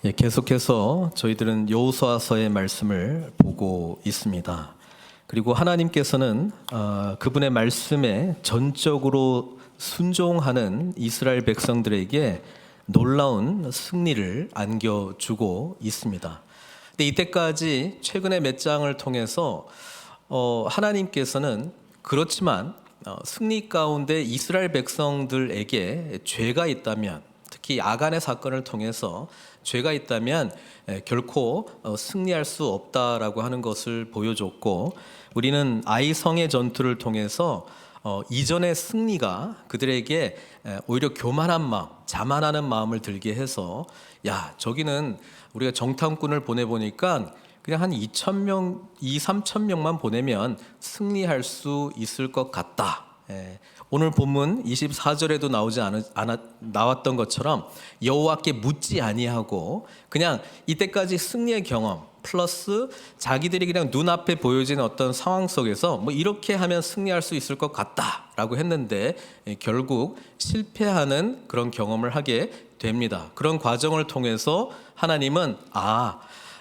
계속해서 저희들은 여호수아서의 말씀을 보고 있습니다. 그리고 하나님께서는 그분의 말씀에 전적으로 순종하는 이스라엘 백성들에게 놀라운 승리를 안겨주고 있습니다. 근데 이때까지 최근의 몇 장을 통해서 하나님께서는 그렇지만 승리 가운데 이스라엘 백성들에게 죄가 있다면, 특히 아간의 사건을 통해서 죄가 있다면 결코 승리할 수 없다라고 하는 것을 보여줬고, 우리는 아이성의 전투를 통해서 이전의 승리가 그들에게 오히려 교만한 마음, 자만하는 마음을 들게 해서, 야, 저기는 우리가 정탐꾼을 보내보니까 그냥 한 2,000명, 3,000명만 보내면 승리할 수 있을 것 같다. 오늘 본문 24절에도 나왔던 것처럼 여호와께 묻지 아니하고 그냥 이때까지 승리의 경험 플러스 자기들이 그냥 눈앞에 보여진 어떤 상황 속에서 뭐 이렇게 하면 승리할 수 있을 것 같다라고 했는데 결국 실패하는 그런 경험을 하게 됩니다. 그런 과정을 통해서 하나님은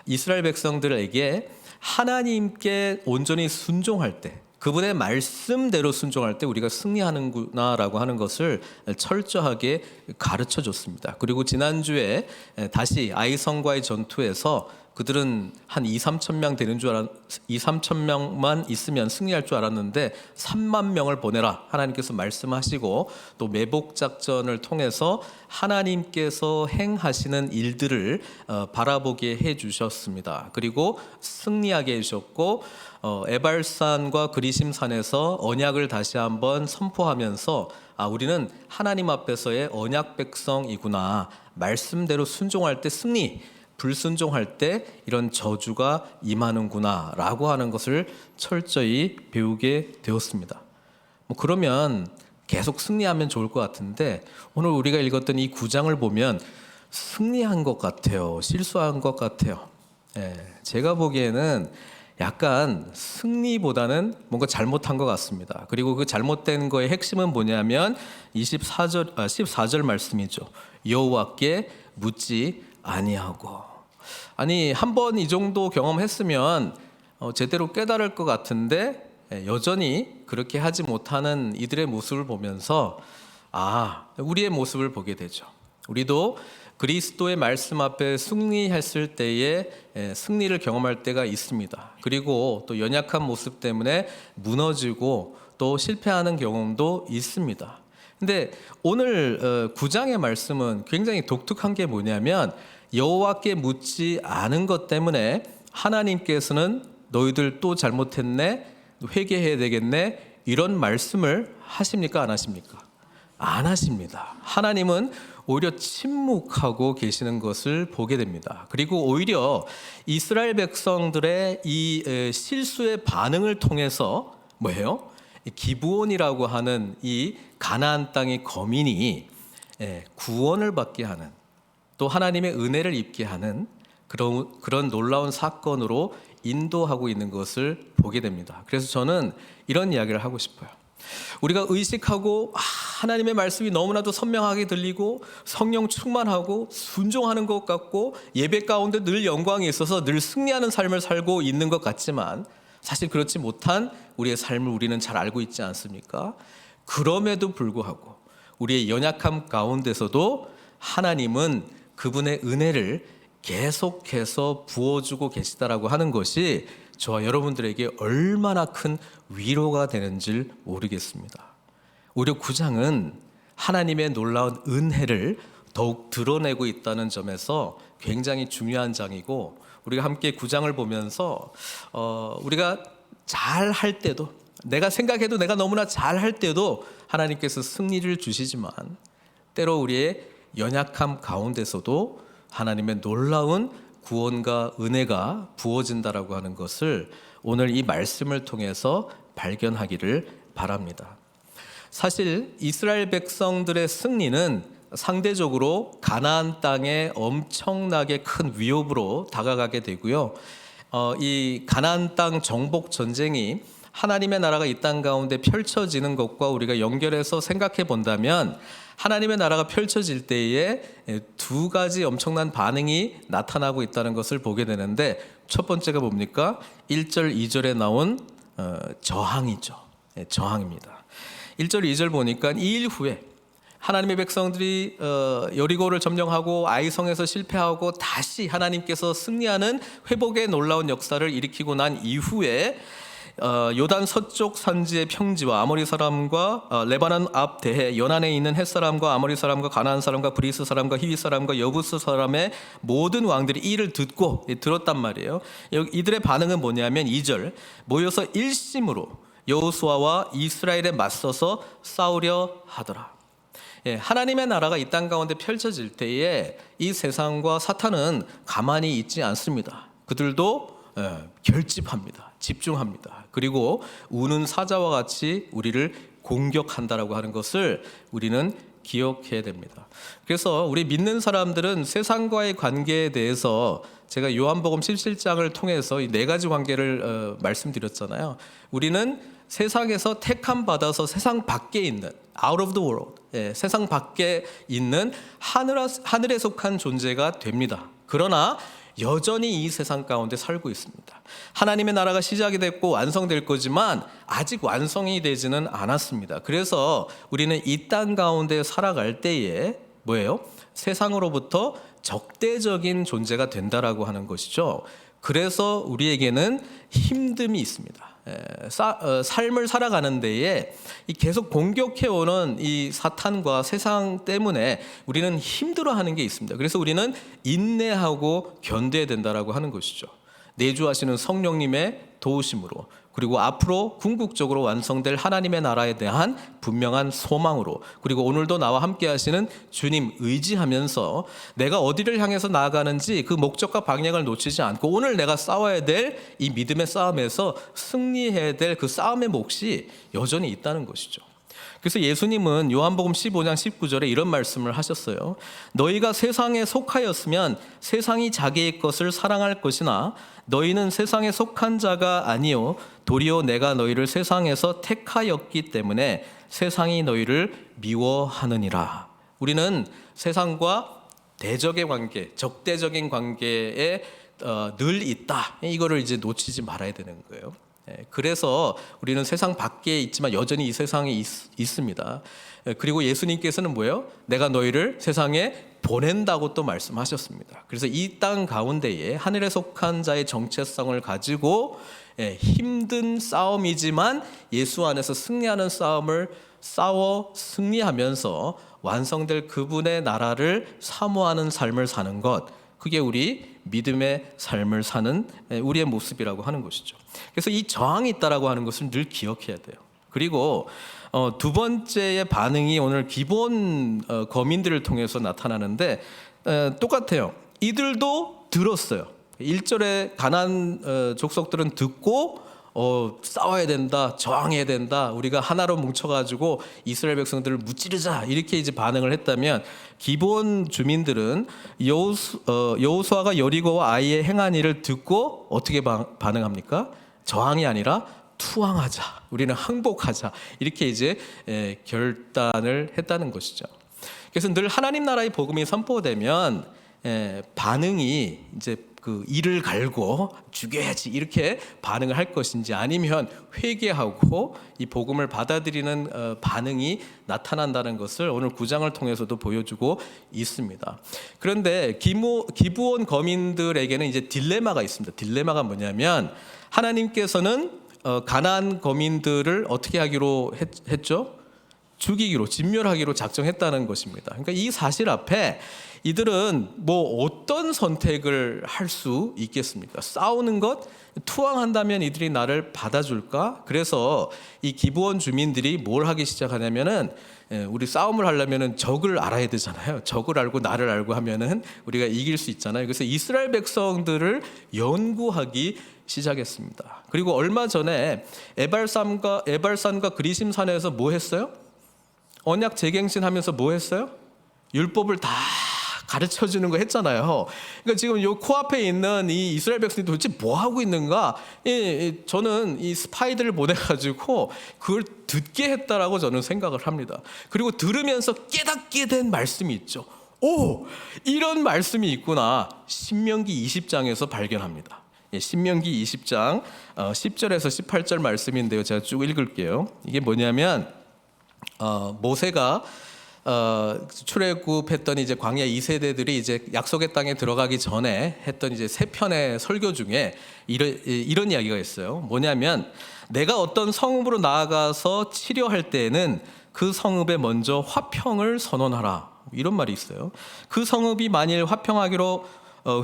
이스라엘 백성들에게 하나님께 온전히 순종할 때, 그분의 말씀대로 순종할 때 우리가 승리하는구나라고 하는 것을 철저하게 가르쳐 줬습니다. 그리고 지난주에 다시 아이성과의 전투에서 그들은 한 2,3천명만 있으면 승리할 줄 알았는데 3만 명을 보내라 하나님께서 말씀하시고, 또 매복 작전을 통해서 하나님께서 행하시는 일들을 바라보게 해 주셨습니다. 그리고 승리하게 해 주셨고, 에발산과 그리심산에서 언약을 다시 한번 선포하면서 우리는 하나님 앞에서의 언약 백성이구나, 말씀대로 순종할 때 승리, 불순종할 때 이런 저주가 임하는구나 라고 하는 것을 철저히 배우게 되었습니다. 그러면 계속 승리하면 좋을 것 같은데, 오늘 우리가 읽었던 이 9장을 보면 승리한 것 같아요, 실수한 것 같아요. 제가 보기에는 약간 승리보다는 뭔가 잘못한 것 같습니다. 그리고 그 잘못된 거의 핵심은 뭐냐면 14절 말씀이죠. 여호와께 묻지 아니하고. 아니, 한번 이 정도 경험했으면 제대로 깨달을 것 같은데 여전히 그렇게 하지 못하는 이들의 모습을 보면서 우리의 모습을 보게 되죠. 우리도 그리스도의 말씀 앞에 승리했을 때에 승리를 경험할 때가 있습니다. 그리고 또 연약한 모습 때문에 무너지고 또 실패하는 경험도 있습니다. 근데 오늘 9장의 말씀은 굉장히 독특한 게 뭐냐면, 여호와께 묻지 않은 것 때문에 하나님께서는 너희들 또 잘못했네, 회개해야 되겠네, 이런 말씀을 하십니까, 안 하십니까? 안 하십니다. 하나님은 오히려 침묵하고 계시는 것을 보게 됩니다. 그리고 오히려 이스라엘 백성들의 이 실수의 반응을 통해서 뭐예요? 기브온이라고 하는 이 가나안 땅의 거민이 구원을 받게 하는, 또 하나님의 은혜를 입게 하는 그런 놀라운 사건으로 인도하고 있는 것을 보게 됩니다. 그래서 저는 이런 이야기를 하고 싶어요. 우리가 의식하고 하나님의 말씀이 너무나도 선명하게 들리고 성령 충만하고 순종하는 것 같고 예배 가운데 늘 영광이 있어서 늘 승리하는 삶을 살고 있는 것 같지만, 사실 그렇지 못한 우리의 삶을 우리는 잘 알고 있지 않습니까? 그럼에도 불구하고 우리의 연약함 가운데서도 하나님은 그분의 은혜를 계속해서 부어주고 계시다라고 하는 것이 저와 여러분들에게 얼마나 큰 위로가 되는지 모르겠습니다. 오히려 9장은 하나님의 놀라운 은혜를 더욱 드러내고 있다는 점에서 굉장히 중요한 장이고, 우리가 함께 9장을 보면서 우리가 잘 할 때도, 내가 생각해도 내가 너무나 잘 할 때도 하나님께서 승리를 주시지만, 때로 우리의 연약함 가운데서도 하나님의 놀라운 구원과 은혜가 부어진다라고 하는 것을 오늘 이 말씀을 통해서 발견하기를 바랍니다. 사실 이스라엘 백성들의 승리는 상대적으로 가나안 땅에 엄청나게 큰 위협으로 다가가게 되고요. 이 가나안 땅 정복 전쟁이 하나님의 나라가 이 땅 가운데 펼쳐지는 것과 우리가 연결해서 생각해 본다면, 하나님의 나라가 펼쳐질 때에 두 가지 엄청난 반응이 나타나고 있다는 것을 보게 되는데, 첫 번째가 뭡니까? 1절, 2절에 나온 저항이죠. 저항입니다. 1절, 2절 보니까 이 일 후에 하나님의 백성들이 여리고를 점령하고 아이성에서 실패하고 다시 하나님께서 승리하는 회복의 놀라운 역사를 일으키고 난 이후에 요단 서쪽 산지의 평지와 아모리 사람과 레바논 앞 대해 연안에 있는 헷 사람과 아모리 사람과 가나안 사람과 브리스 사람과 히위 사람과 여부스 사람의 모든 왕들이 이를 듣고 들었단 말이에요. 이들의 반응은 뭐냐면 2절, 모여서 일심으로 여호수아와 이스라엘에 맞서서 싸우려 하더라. 하나님의 나라가 이 땅 가운데 펼쳐질 때에 이 세상과 사탄은 가만히 있지 않습니다. 그들도 결집합니다. 집중합니다. 그리고 우는 사자와 같이 우리를 공격한다라고 하는 것을 우리는 기억해야 됩니다. 그래서 우리 믿는 사람들은 세상과의 관계에 대해서 제가 요한복음 17장을 통해서 이 네 가지 관계를 말씀드렸잖아요. 우리는 세상에서 택함 받아서 세상 밖에 있는 out of the world, 세상 밖에 있는 하늘에 속한 존재가 됩니다. 그러나 여전히 이 세상 가운데 살고 있습니다. 하나님의 나라가 시작이 됐고 완성될 거지만 아직 완성이 되지는 않았습니다. 그래서 우리는 이 땅 가운데 살아갈 때에 뭐예요? 세상으로부터 적대적인 존재가 된다라고 하는 것이죠. 그래서 우리에게는 힘듦이 있습니다. 삶을 살아가는 데에 계속 공격해오는 이 사탄과 세상 때문에 우리는 힘들어하는 게 있습니다. 그래서 우리는 인내하고 견뎌야 된다라고 하는 것이죠. 내주하시는 성령님의 도우심으로, 그리고 앞으로 궁극적으로 완성될 하나님의 나라에 대한 분명한 소망으로, 그리고 오늘도 나와 함께 하시는 주님 의지하면서 내가 어디를 향해서 나아가는지 그 목적과 방향을 놓치지 않고 오늘 내가 싸워야 될 이 믿음의 싸움에서 승리해야 될 그 싸움의 몫이 여전히 있다는 것이죠. 그래서 예수님은 요한복음 15장 19절에 이런 말씀을 하셨어요. 너희가 세상에 속하였으면 세상이 자기의 것을 사랑할 것이나 너희는 세상에 속한 자가 아니요 도리어 내가 너희를 세상에서 택하였기 때문에 세상이 너희를 미워하느니라. 우리는 세상과 대적의 관계, 적대적인 관계에 늘 있다. 이거를 이제 놓치지 말아야 되는 거예요. 그래서 우리는 세상 밖에 있지만 여전히 이 세상에 있습니다. 그리고 예수님께서는 뭐예요? 내가 너희를 세상에 보낸다고 또 말씀하셨습니다. 그래서 이 땅 가운데에 하늘에 속한 자의 정체성을 가지고 힘든 싸움이지만 예수 안에서 승리하는 싸움을 싸워 승리하면서 완성될 그분의 나라를 사모하는 삶을 사는 것, 그게 우리 믿음의 삶을 사는 우리의 모습이라고 하는 것이죠. 그래서 이 저항이 있다라고 하는 것을 늘 기억해야 돼요. 그리고 두 번째의 반응이 오늘 기본 거민들을 통해서 나타나는데 똑같아요. 이들도 들었어요. 1절에 가나안 족속들은 듣고 싸워야 된다, 저항해야 된다, 우리가 하나로 뭉쳐가지고 이스라엘 백성들을 무찌르자, 이렇게 이제 반응을 했다면, 기본 주민들은 여호수아가 여리고와 아이의 행한 일을 듣고 어떻게 반응합니까? 저항이 아니라 투항하자, 우리는 항복하자, 이렇게 이제 결단을 했다는 것이죠. 그래서 늘 하나님 나라의 복음이 선포되면 반응이 이제 그 이를 갈고 죽여야지 이렇게 반응을 할 것인지, 아니면 회개하고 이 복음을 받아들이는 반응이 나타난다는 것을 오늘 9장을 통해서도 보여주고 있습니다. 그런데 기브온 거민들에게는 이제 딜레마가 있습니다. 딜레마가 뭐냐면, 하나님께서는 가나안 거민들을 어떻게 하기로 했죠? 죽이기로, 진멸하기로 작정했다는 것입니다. 그러니까 이 사실 앞에 이들은 뭐 어떤 선택을 할 수 있겠습니까? 싸우는 것, 투항한다면 이들이 나를 받아줄까? 그래서 이 기브온 주민들이 뭘 하기 시작하냐면은, 우리 싸움을 하려면은 적을 알아야 되잖아요. 적을 알고 나를 알고 하면은 우리가 이길 수 있잖아요. 그래서 이스라엘 백성들을 연구하기 시작했습니다. 그리고 얼마 전에 에발산과 그리심산에서 뭐 했어요? 언약 재갱신하면서 뭐 했어요? 율법을 다 가르쳐 주는 거 했잖아요. 그러니까 지금 요 코앞에 있는 이 이스라엘 백성이 도대체 뭐 하고 있는가? 저는 이 스파이들을 보내가지고 그걸 듣게 했다라고 저는 생각을 합니다. 그리고 들으면서 깨닫게 된 말씀이 있죠. 오, 이런 말씀이 있구나. 신명기 20장에서 발견합니다. 신명기 20장 10절에서 18절 말씀인데요. 제가 쭉 읽을게요. 이게 뭐냐면 모세가 출애굽했더니 이제 광야 2세대들이 이제 약속의 땅에 들어가기 전에 했던 이제 세 편의 설교 중에 이런 이야기가 있어요. 뭐냐면 내가 어떤 성읍으로 나아가서 치료할 때에는 그 성읍에 먼저 화평을 선언하라. 이런 말이 있어요. 그 성읍이 만일 화평하기로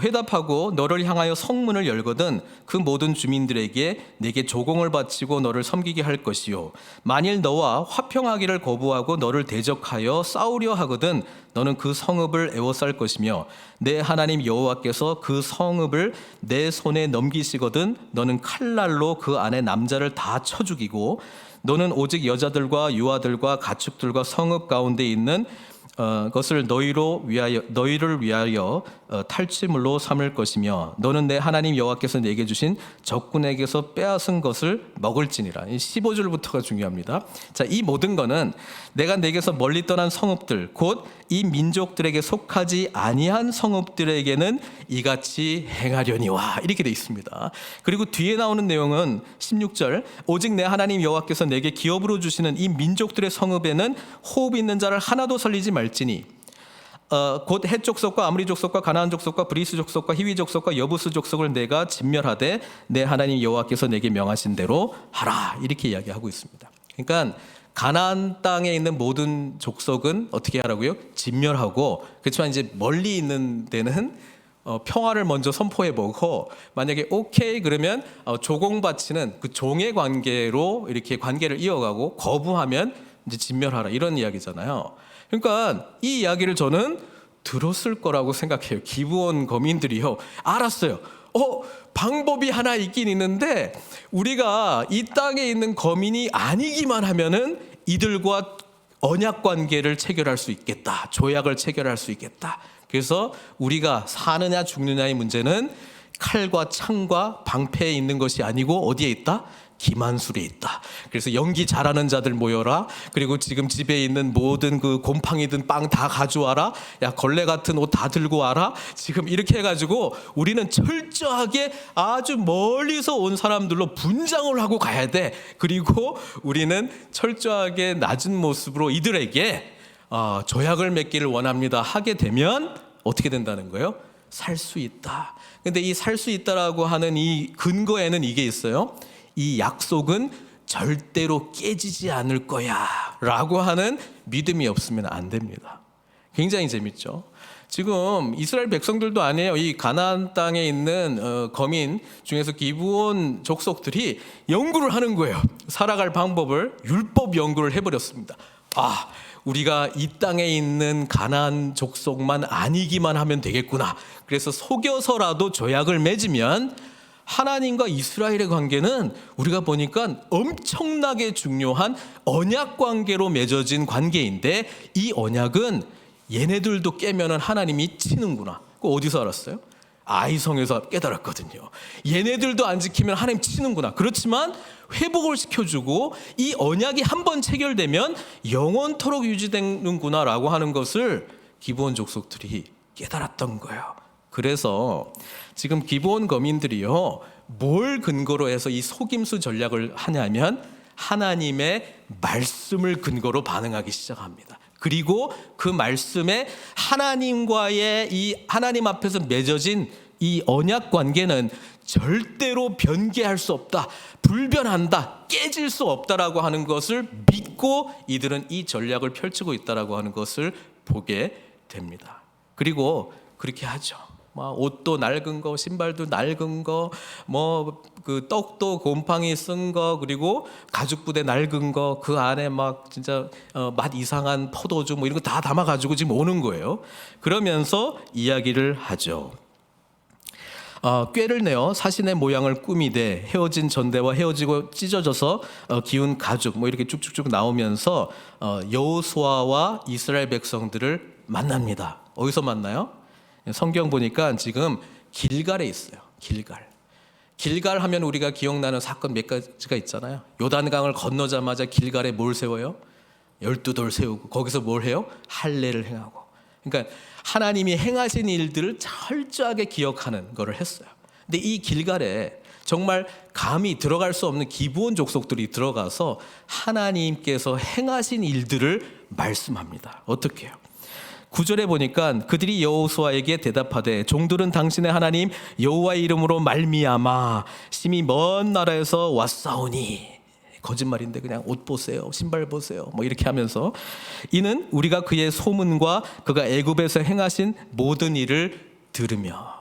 회답하고 너를 향하여 성문을 열거든 그 모든 주민들에게 내게 조공을 바치고 너를 섬기게 할 것이요 만일 너와 화평하기를 거부하고 너를 대적하여 싸우려 하거든 너는 그 성읍을 애워쌀 것이며 내 하나님 여호와께서 그 성읍을 내 손에 넘기시거든 너는 칼날로 그 안에 남자를 다 쳐 죽이고 너는 오직 여자들과 유아들과 가축들과 성읍 가운데 있는 것을 너희를 위하여 탈취물로 삼을 것이며 너는 내 하나님 여호와께서 내게 주신 적군에게서 빼앗은 것을 먹을지니라. 15절부터가 중요합니다. 자, 이 모든 것은 내가 내게서 멀리 떠난 성읍들 곧 이 민족들에게 속하지 아니한 성읍들에게는 이같이 행하려니와 이렇게 돼 있습니다. 그리고 뒤에 나오는 내용은 16절 오직 내 하나님 여호와께서 내게 기업으로 주시는 이 민족들의 성읍에는 호흡 있는 자를 하나도 살리지 말지니 곧 헷 족속과 아므리 족속과 가나안 족속과 브리스 족속과 히위 족속과 여부스 족속을 내가 진멸하되 내 하나님 여호와께서 내게 명하신 대로 하라 이렇게 이야기하고 있습니다. 그러니까 가나안 땅에 있는 모든 족속은 어떻게 하라고요? 진멸하고 그렇지만 이제 멀리 있는 데는 평화를 먼저 선포해보고 만약에 오케이 그러면 조공 바치는 그 종의 관계로 이렇게 관계를 이어가고 거부하면 이제 진멸하라 이런 이야기잖아요. 그러니까 이 이야기를 저는 들었을 거라고 생각해요. 기브온 거민들이요. 알았어요. 방법이 하나 있긴 있는데 우리가 이 땅에 있는 거민이 아니기만 하면은 이들과 언약 관계를 체결할 수 있겠다. 조약을 체결할 수 있겠다. 그래서 우리가 사느냐 죽느냐의 문제는 칼과 창과 방패에 있는 것이 아니고 어디에 있다? 기만술에 있다. 그래서 연기 잘하는 자들 모여라. 그리고 지금 집에 있는 모든 그 곰팡이든 빵 다 가져와라. 야 걸레 같은 옷 다 들고 와라. 지금 이렇게 해가지고 우리는 철저하게 아주 멀리서 온 사람들로 분장을 하고 가야 돼. 그리고 우리는 철저하게 낮은 모습으로 이들에게 조약을 맺기를 원합니다. 하게 되면 어떻게 된다는 거예요? 살 수 있다. 근데 이 살 수 있다라고 하는 이 근거에는 이게 있어요. 이 약속은 절대로 깨지지 않을 거야 라고 하는 믿음이 없으면 안 됩니다. 굉장히 재밌죠. 지금 이스라엘 백성들도 아니에요. 이 가나안 땅에 있는 거민 중에서 기브온 족속들이 연구를 하는 거예요. 살아갈 방법을 율법 연구를 해버렸습니다. 우리가 이 땅에 있는 가나안 족속만 아니기만 하면 되겠구나. 그래서 속여서라도 조약을 맺으면 하나님과 이스라엘의 관계는 우리가 보니까 엄청나게 중요한 언약 관계로 맺어진 관계인데 이 언약은 얘네들도 깨면은 하나님이 치는구나. 그거 어디서 알았어요? 아이성에서 깨달았거든요. 얘네들도 안 지키면 하나님 치는구나. 그렇지만 회복을 시켜주고 이 언약이 한번 체결되면 영원토록 유지되는구나라고 하는 것을 기브온 족속들이 깨달았던 거예요. 그래서 지금 기브온 거민들이요 뭘 근거로 해서 이 속임수 전략을 하냐면 하나님의 말씀을 근거로 반응하기 시작합니다. 그리고 그 말씀에 하나님과의 이 하나님 앞에서 맺어진 이 언약 관계는 절대로 변개할 수 없다, 불변한다, 깨질 수 없다라고 하는 것을 믿고 이들은 이 전략을 펼치고 있다라고 하는 것을 보게 됩니다. 그리고 그렇게 하죠. 옷도 낡은 거, 신발도 낡은 거, 그 떡도 곰팡이 쓴 거, 그리고 가죽 부대 낡은 거, 그 안에 막 진짜 맛 이상한 포도주 이런 거 다 담아가지고 지금 오는 거예요. 그러면서 이야기를 하죠. 꾀를 내어 사신의 모양을 꾸미되 헤어진 전대와 헤어지고 찢어져서 기운 가죽 이렇게 쭉쭉쭉 나오면서 여호수아와 이스라엘 백성들을 만납니다. 어디서 만나요? 성경 보니까 지금 길갈에 있어요. 길갈 하면 우리가 기억나는 사건 몇 가지가 있잖아요. 요단강을 건너자마자 길갈에 뭘 세워요? 12돌 세우고 거기서 뭘 해요? 할례를 행하고. 그러니까 하나님이 행하신 일들을 철저하게 기억하는 거를 했어요. 근데 이 길갈에 정말 감히 들어갈 수 없는 기브온 족속들이 들어가서 하나님께서 행하신 일들을 말씀합니다. 어떻게 해요? 9절에 보니까 그들이 여호수아에게 대답하되 종들은 당신의 하나님 여호와의 이름으로 말미암아 심히 먼 나라에서 왔사오니. 거짓말인데 그냥 옷 보세요, 신발 보세요, 뭐 이렇게 하면서 이는 우리가 그의 소문과 그가 애굽에서 행하신 모든 일을 들으며.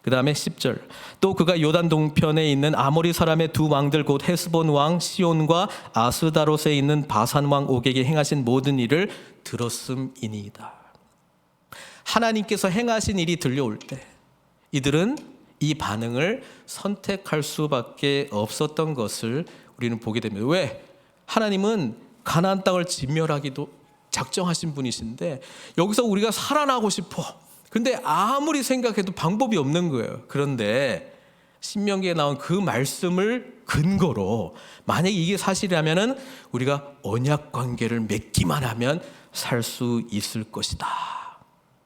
그 다음에 10절 또 그가 요단 동편에 있는 아모리 사람의 두 왕들 곧 헤스본 왕 시온과 아스다롯에 있는 바산 왕 옥에게 행하신 모든 일을 들었음이니이다. 하나님께서 행하신 일이 들려올 때 이들은 이 반응을 선택할 수밖에 없었던 것을 우리는 보게 됩니다. 왜? 하나님은 가나안 땅을 진멸하기도 작정하신 분이신데 여기서 우리가 살아나고 싶어. 근데 아무리 생각해도 방법이 없는 거예요. 그런데 신명기에 나온 그 말씀을 근거로 만약에 이게 사실이라면은 우리가 언약 관계를 맺기만 하면 살 수 있을 것이다.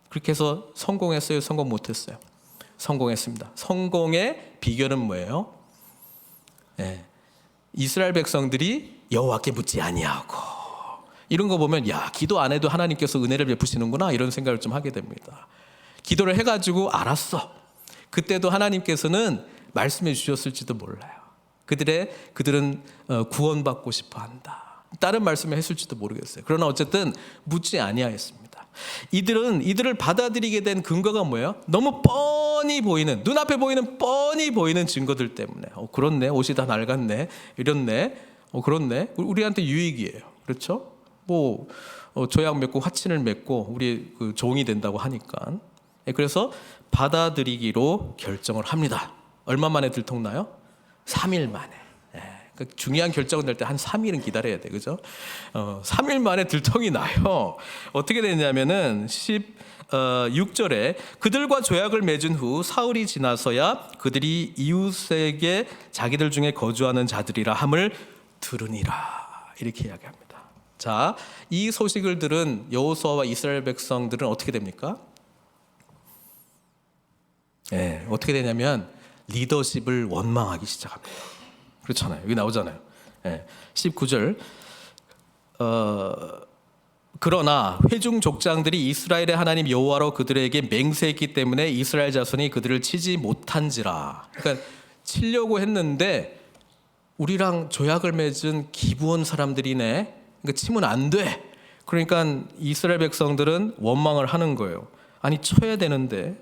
그렇게 해서 성공했어요? 성공 못했어요? 성공했습니다. 성공의 비결은 뭐예요? 이스라엘 백성들이 여호와께 묻지 아니하고. 이런 거 보면 야, 기도 안 해도 하나님께서 은혜를 베푸시는구나 이런 생각을 좀 하게 됩니다. 기도를 해가지고 알았어. 그때도 하나님께서는 말씀해 주셨을지도 몰라요. 그들은 구원받고 싶어 한다. 다른 말씀을 했을지도 모르겠어요. 그러나 어쨌든 묻지 아니하였습니다. 이들을 받아들이게 된 근거가 뭐예요? 너무 뻔히 보이는, 눈앞에 보이는 뻔히 보이는 증거들 때문에. 그렇네, 옷이 다 낡았네, 이렇네, 그렇네. 우리한테 유익이에요. 그렇죠? 조약 맺고 화친을 맺고 우리 그 종이 된다고 하니까. 그래서 받아들이기로 결정을 합니다. 얼마 만에 들통나요? 3일 만에. 그러니까 중요한 결정을 낼 때 한 3일은 기다려야 돼, 그죠? 3일 만에 들통이 나요. 어떻게 됐냐면은 16절에 그들과 조약을 맺은 후 사흘이 지나서야 그들이 이웃에게 자기들 중에 거주하는 자들이라 함을 들으니라. 이렇게 이야기합니다. 자, 이 소식을 들은 여호수아와 이스라엘 백성들은 어떻게 됩니까? 어떻게 되냐면 리더십을 원망하기 시작합니다. 그렇잖아요. 여기 나오잖아요. 19절 그러나 회중 족장들이 이스라엘의 하나님 여호와로 그들에게 맹세했기 때문에 이스라엘 자손이 그들을 치지 못한지라. 그러니까 치려고 했는데 우리랑 조약을 맺은 기브온 사람들이네. 그러니까 치면 안 돼. 그러니까 이스라엘 백성들은 원망을 하는 거예요. 아니 쳐야 되는데.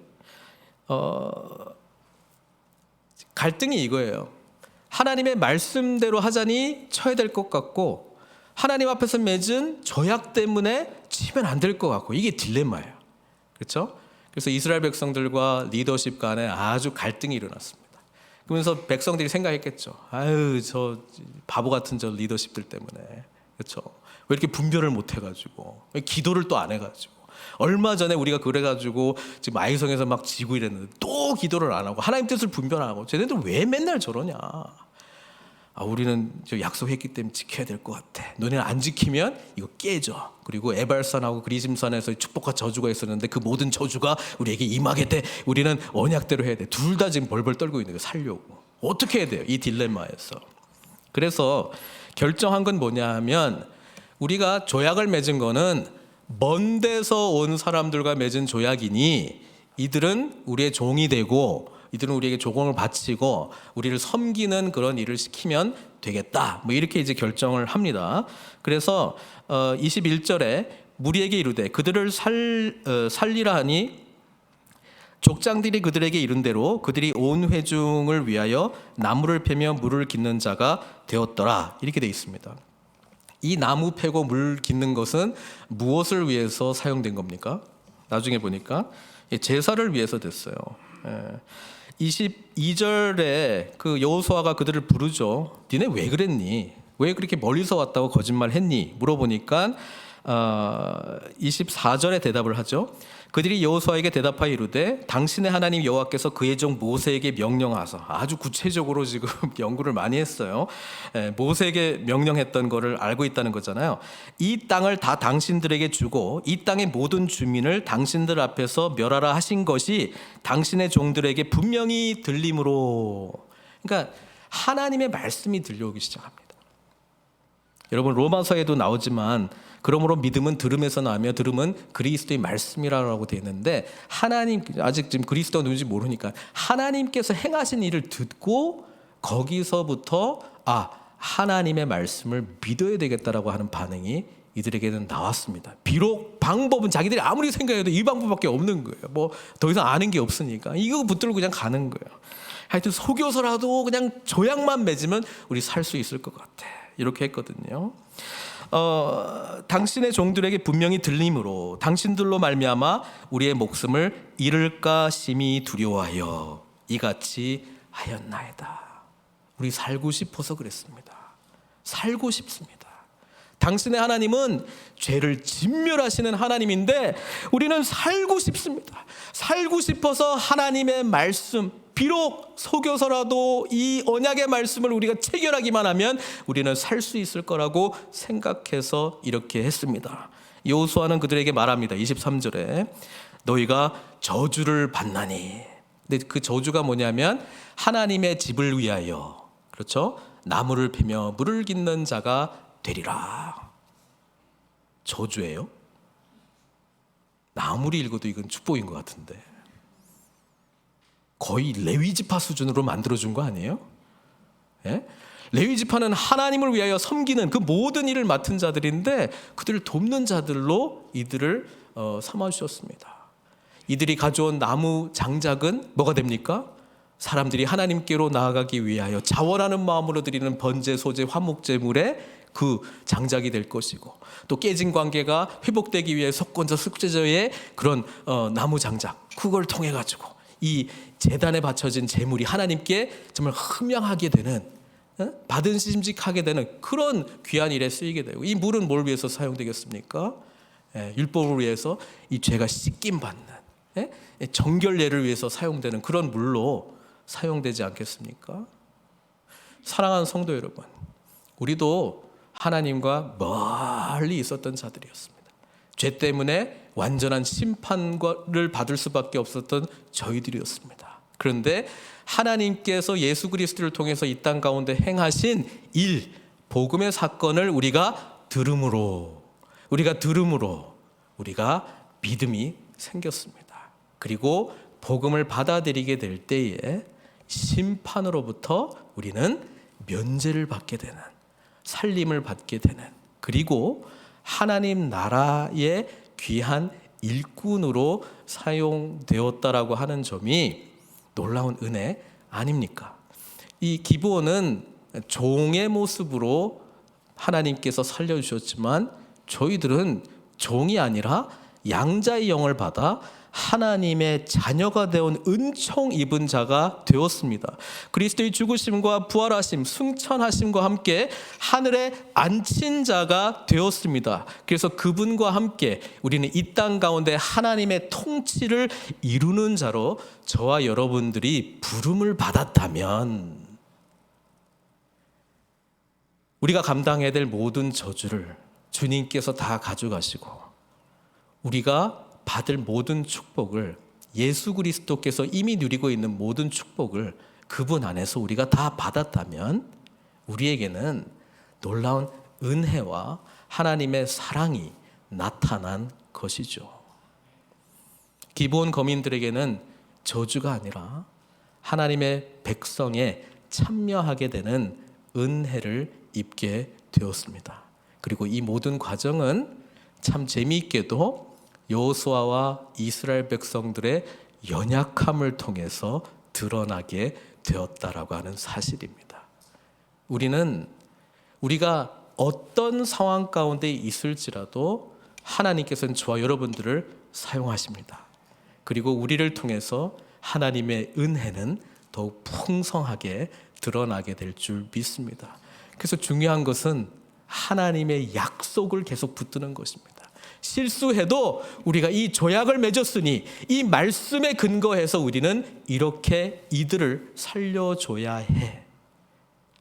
갈등이 이거예요. 하나님의 말씀대로 하자니 쳐야 될 것 같고 하나님 앞에서 맺은 조약 때문에 치면 안 될 것 같고 이게 딜레마예요. 그렇죠? 그래서 이스라엘 백성들과 리더십 간에 아주 갈등이 일어났습니다. 그러면서 백성들이 생각했겠죠. 아유, 저 바보 같은 저 리더십들 때문에. 그렇죠? 왜 이렇게 분별을 못 해가지고 왜 기도를 또 안 해가지고 얼마 전에 우리가 그래가지고 지금 아이성에서 막 지고 이랬는데 또 기도를 안 하고 하나님 뜻을 분별 안 하고 쟤네들 왜 맨날 저러냐. 우리는 저 약속했기 때문에 지켜야 될 것 같아. 너네는 안 지키면 이거 깨져. 그리고 에발산하고 그리심산에서 축복과 저주가 있었는데 그 모든 저주가 우리에게 임하게 돼. 우리는 언약대로 해야 돼. 둘 다 지금 벌벌 떨고 있는 거예요. 살려고. 어떻게 해야 돼요? 이 딜레마에서. 그래서 결정한 건 뭐냐 하면 우리가 조약을 맺은 거는 먼 데서 온 사람들과 맺은 조약이니 이들은 우리의 종이 되고 이들은 우리에게 조공을 바치고 우리를 섬기는 그런 일을 시키면 되겠다. 뭐 이렇게 이제 결정을 합니다. 그래서 21절에 무리에게 이르되 그들을 살리라 하니 족장들이 그들에게 이른 대로 그들이 온 회중을 위하여 나무를 패며 물을 깃는 자가 되었더라. 이렇게 돼 있습니다. 이 나무 패고 물 깃는 것은 무엇을 위해서 사용된 겁니까? 나중에 보니까 제사를 위해서 됐어요. 22절에 그 여호수아가 그들을 부르죠. 니네 왜 그랬니? 왜 그렇게 멀리서 왔다고 거짓말했니? 물어보니까 24절에 대답을 하죠. 그들이 여호수아에게 대답하여 이르되 당신의 하나님 여호와께서 그의 종 모세에게 명령하사, 아주 구체적으로 지금 연구를 많이 했어요. 모세에게 명령했던 거를 알고 있다는 거잖아요. 이 땅을 다 당신들에게 주고 이 땅의 모든 주민을 당신들 앞에서 멸하라 하신 것이 당신의 종들에게 분명히 들림으로. 그러니까 하나님의 말씀이 들려오기 시작합니다. 여러분, 로마서에도 나오지만 그러므로 믿음은 들음에서 나며 들음은 그리스도의 말씀이라고 되어 있는데, 하나님, 아직 지금 그리스도가 누군지 모르니까 하나님께서 행하신 일을 듣고 거기서부터 하나님의 말씀을 믿어야 되겠다라고 하는 반응이 이들에게는 나왔습니다. 비록 방법은 자기들이 아무리 생각해도 이 방법밖에 없는 거예요. 뭐 더 이상 아는 게 없으니까 이거 붙들고 그냥 가는 거예요. 하여튼 속여서라도 그냥 조약만 맺으면 우리 살 수 있을 것 같아, 이렇게 했거든요. 당신의 종들에게 분명히 들림으로 당신들로 말미암아 우리의 목숨을 잃을까 심히 두려워하여 이같이 하였나이다. 우리 살고 싶어서 그랬습니다. 살고 싶습니다. 당신의 하나님은 죄를 진멸하시는 하나님인데 우리는 살고 싶습니다. 살고 싶어서 하나님의 말씀, 비록 속여서라도 이 언약의 말씀을 우리가 체결하기만 하면 우리는 살 수 있을 거라고 생각해서 이렇게 했습니다. 여호수아는 그들에게 말합니다. 23절에 너희가 저주를 받나니. 근데 그 저주가 뭐냐면 하나님의 집을 위하여, 그렇죠? 나무를 패며 물을 깃는 자가 되리라. 저주예요? 아무리 읽어도 이건 축복인 것 같은데. 거의 레위지파 수준으로 만들어준 거 아니에요? 예? 레위지파는 하나님을 위하여 섬기는 그 모든 일을 맡은 자들인데 그들을 돕는 자들로 이들을 삼아주셨습니다. 이들이 가져온 나무 장작은 뭐가 됩니까? 사람들이 하나님께로 나아가기 위하여 자원하는 마음으로 드리는 번제, 소제, 화목제물의 그 장작이 될 것이고, 또 깨진 관계가 회복되기 위해 속건자, 속죄제의 그런 나무 장작, 그걸 통해 가지고 이 제단에 바쳐진 제물이 하나님께 정말 흠양하게 되는, 받은 심직하게 되는 그런 귀한 일에 쓰이게 되고, 이 물은 뭘 위해서 사용되겠습니까? 율법을 위해서 이 죄가 씻김 받는 정결례를 위해서 사용되는 그런 물로 사용되지 않겠습니까? 사랑하는 성도 여러분, 우리도 하나님과 멀리 있었던 자들이었습니다. 죄 때문에 완전한 심판을 받을 수밖에 없었던 저희들이었습니다. 그런데 하나님께서 예수 그리스도를 통해서 이 땅 가운데 행하신 일, 복음의 사건을 우리가 들음으로 우리가 믿음이 생겼습니다. 그리고 복음을 받아들이게 될 때에 심판으로부터 우리는 면제를 받게 되는, 살림을 받게 되는, 그리고 하나님 나라의 귀한 일꾼으로 사용되었다라고 하는 점이 놀라운 은혜 아닙니까? 이 기브온은 종의 모습으로 하나님께서 살려주셨지만 저희들은 종이 아니라 양자의 영을 받아 하나님의 자녀가 되온 은총 입은 자가 되었습니다. 그리스도의 죽으심과 부활하심, 승천하심과 함께 하늘에 앉힌 자가 되었습니다. 그래서 그분과 함께 우리는 이 땅 가운데 하나님의 통치를 이루는 자로 저와 여러분들이 부름을 받았다면 우리가 감당해야 될 모든 저주를 주님께서 다 가져가시고 우리가 받을 모든 축복을, 예수 그리스도께서 이미 누리고 있는 모든 축복을 그분 안에서 우리가 다 받았다면 우리에게는 놀라운 은혜와 하나님의 사랑이 나타난 것이죠. 기브온 거민들에게는 저주가 아니라 하나님의 백성에 참여하게 되는 은혜를 입게 되었습니다. 그리고 이 모든 과정은 참 재미있게도 여호수아와 이스라엘 백성들의 연약함을 통해서 드러나게 되었다라고 하는 사실입니다. 우리가 어떤 상황 가운데 있을지라도 하나님께서는 저와 여러분들을 사용하십니다. 그리고 우리를 통해서 하나님의 은혜는 더욱 풍성하게 드러나게 될 줄 믿습니다. 그래서 중요한 것은 하나님의 약속을 계속 붙드는 것입니다. 실수해도 우리가 이 조약을 맺었으니 이 말씀에 근거해서 우리는 이렇게 이들을 살려줘야 해.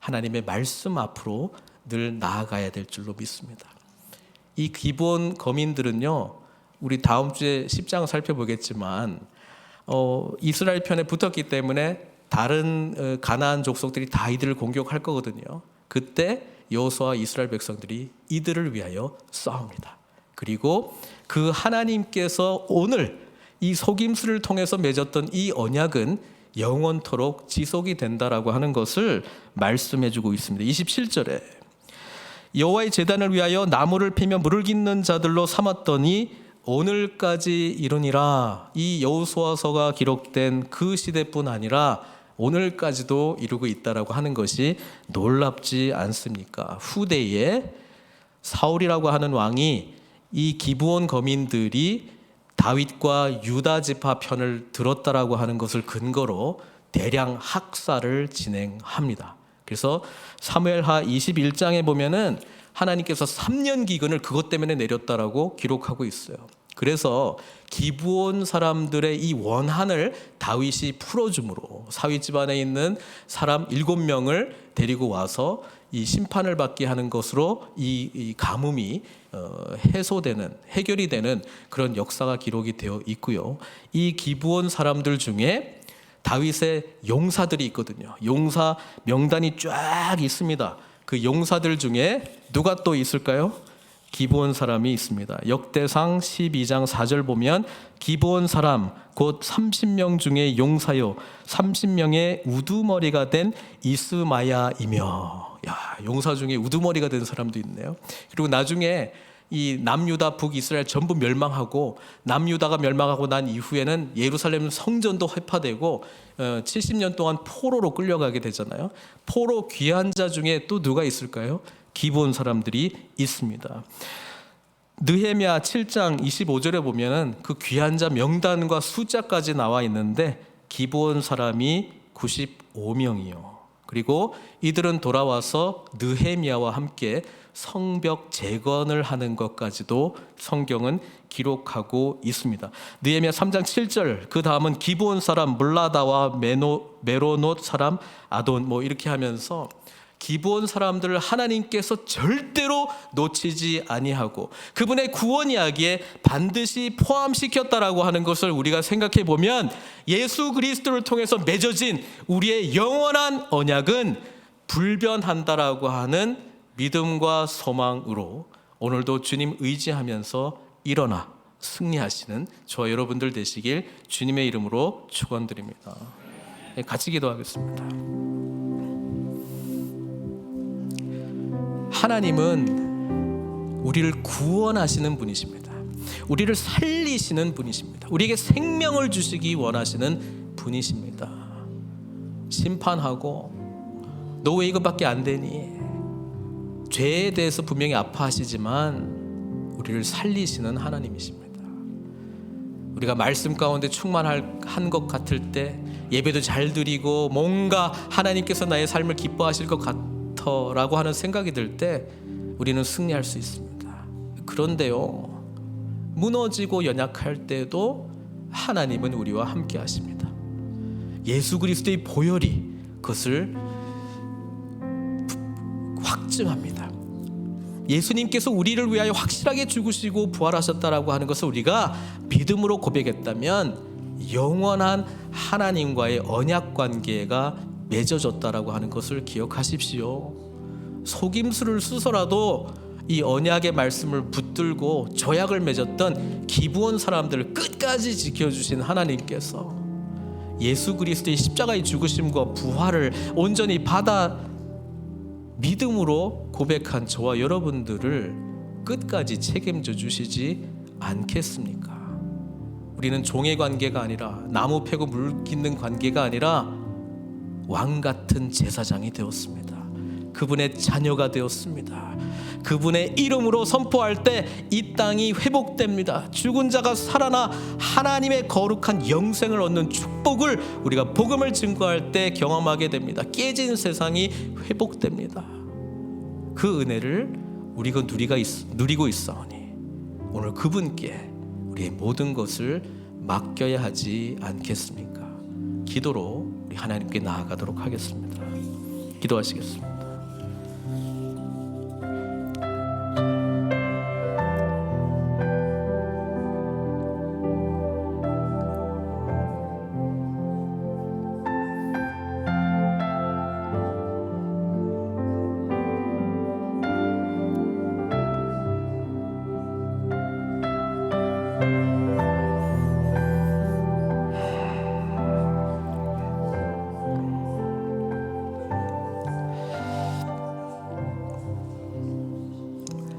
하나님의 말씀 앞으로 늘 나아가야 될 줄로 믿습니다. 이 기브온 거민들은요, 우리 다음 주에 10장 살펴보겠지만 이스라엘 편에 붙었기 때문에 다른 가나안 족속들이 다 이들을 공격할 거거든요. 그때 여호수아와 이스라엘 백성들이 이들을 위하여 싸웁니다. 그리고 그 하나님께서 오늘 이 속임수를 통해서 맺었던 이 언약은 영원토록 지속이 된다라고 하는 것을 말씀해주고 있습니다. 27절에 여호와의 제단을 위하여 나무를 패며 물을 깃는 자들로 삼았더니 오늘까지 이르니라. 이 여호수아서가 기록된 그 시대뿐 아니라 오늘까지도 이루고 있다라고 하는 것이 놀랍지 않습니까? 후대에 사울이라고 하는 왕이 이 기브온 거민들이 다윗과 유다 지파 편을 들었다라고 하는 것을 근거로 대량 학살을 진행합니다. 그래서 사무엘하 21장에 보면은 하나님께서 3년 기근을 그것 때문에 내렸다라고 기록하고 있어요. 그래서 기브온 사람들의 이 원한을 다윗이 풀어줌으로 사위 집안에 있는 사람 7명을 데리고 와서 이 심판을 받게 하는 것으로 이 가뭄이 해결이 되는 그런 역사가 기록이 되어 있고요. 이 기브온 사람들 중에 다윗의 용사들이 있거든요. 용사 명단이 쫙 있습니다. 그 용사들 중에 누가 또 있을까요? 기브온 사람이 있습니다. 역대상 12장 4절 보면 기브온 사람 곧 30명 중에 용사요 30명의 우두머리가 된 이스마야이며. 야, 용사 중에 우두머리가 된 사람도 있네요. 그리고 나중에 이 남유다 북이스라엘 전부 멸망하고 남유다가 멸망하고 난 이후에는 예루살렘 성전도 회파되고 70년 동안 포로로 끌려가게 되잖아요. 포로 귀한 자 중에 또 누가 있을까요? 기브온 사람들이 있습니다. 느헤미야 7장 25절에 보면은 그 귀한 자 명단과 숫자까지 나와 있는데 기브온 사람이 95명이요. 그리고 이들은 돌아와서 느헤미야와 함께 성벽 재건을 하는 것까지도 성경은 기록하고 있습니다. 느헤미야 3장 7절 그 다음은 기브온 사람 물라다와 메로노 사람 아돈 이렇게 하면서 기브온 사람들을 하나님께서 절대로 놓치지 아니하고 그분의 구원 이야기에 반드시 포함시켰다라고 하는 것을 우리가 생각해 보면 예수 그리스도를 통해서 맺어진 우리의 영원한 언약은 불변한다라고 하는 믿음과 소망으로 오늘도 주님 의지하면서 일어나 승리하시는 저와 여러분들 되시길 주님의 이름으로 축원드립니다. 같이 기도하겠습니다. 하나님은 우리를 구원하시는 분이십니다. 우리를 살리시는 분이십니다. 우리에게 생명을 주시기 원하시는 분이십니다. 심판하고 너 왜 이것밖에 안 되니? 죄에 대해서 분명히 아파하시지만 우리를 살리시는 하나님이십니다. 우리가 말씀 가운데 충만한 것 같을 때 예배도 잘 드리고 뭔가 하나님께서 나의 삶을 기뻐하실 것 같아라고 하는 생각이 들 때 우리는 승리할 수 있습니다. 그런데요, 무너지고 연약할 때도 하나님은 우리와 함께 하십니다. 예수 그리스도의 보혈이 그것을 확증합니다. 예수님께서 우리를 위하여 확실하게 죽으시고 부활하셨다라고 하는 것을 우리가 믿음으로 고백했다면 영원한 하나님과의 언약 관계가 맺어졌다라고 하는 것을 기억하십시오. 속임수를 쓰서라도 이 언약의 말씀을 붙들고 조약을 맺었던 기브온 사람들을 끝까지 지켜주신 하나님께서 예수 그리스도의 십자가의 죽으심과 부활을 온전히 받아 믿음으로 고백한 저와 여러분들을 끝까지 책임져 주시지 않겠습니까? 우리는 종의 관계가 아니라 나무 패고 물 깃는 관계가 아니라 왕 같은 제사장이 되었습니다. 그분의 자녀가 되었습니다. 그분의 이름으로 선포할 때 이 땅이 회복됩니다. 죽은 자가 살아나 하나님의 거룩한 영생을 얻는 축복을 우리가 복음을 증거할 때 경험하게 됩니다. 깨진 세상이 회복됩니다. 그 은혜를 우리가 누리고 있사오니 오늘 그분께 우리의 모든 것을 맡겨야 하지 않겠습니까? 기도로 우리 하나님께 나아가도록 하겠습니다. 기도하시겠습니다.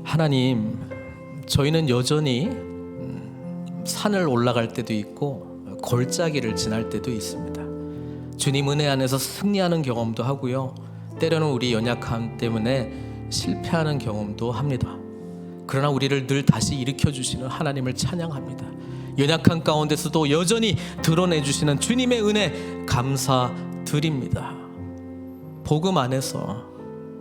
하나님, 저희는 여전히 산을 올라갈 때도 있고 골짜기를 지날 때도 있습니다. 주님 은혜 안에서 승리하는 경험도 하고요, 때로는 우리 연약함 때문에 실패하는 경험도 합니다. 그러나 우리를 늘 다시 일으켜 주시는 하나님을 찬양합니다. 연약한 가운데서도 여전히 드러내 주시는 주님의 은혜 감사드립니다. 복음 안에서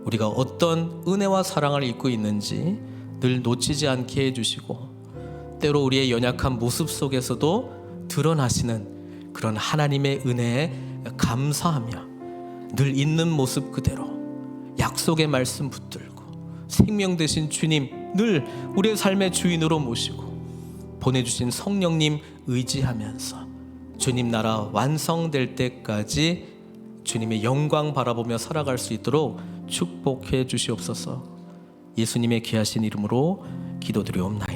우리가 어떤 은혜와 사랑을 입고 있는지 늘 놓치지 않게 해주시고, 때로 우리의 연약한 모습 속에서도 드러나시는 그런 하나님의 은혜에 감사하며 늘 있는 모습 그대로 약속의 말씀 붙들고 생명 되신 주님 늘 우리의 삶의 주인으로 모시고 보내주신 성령님 의지하면서 주님 나라 완성될 때까지 주님의 영광 바라보며 살아갈 수 있도록 축복해 주시옵소서. 예수님의 귀하신 이름으로 기도드리옵나이다.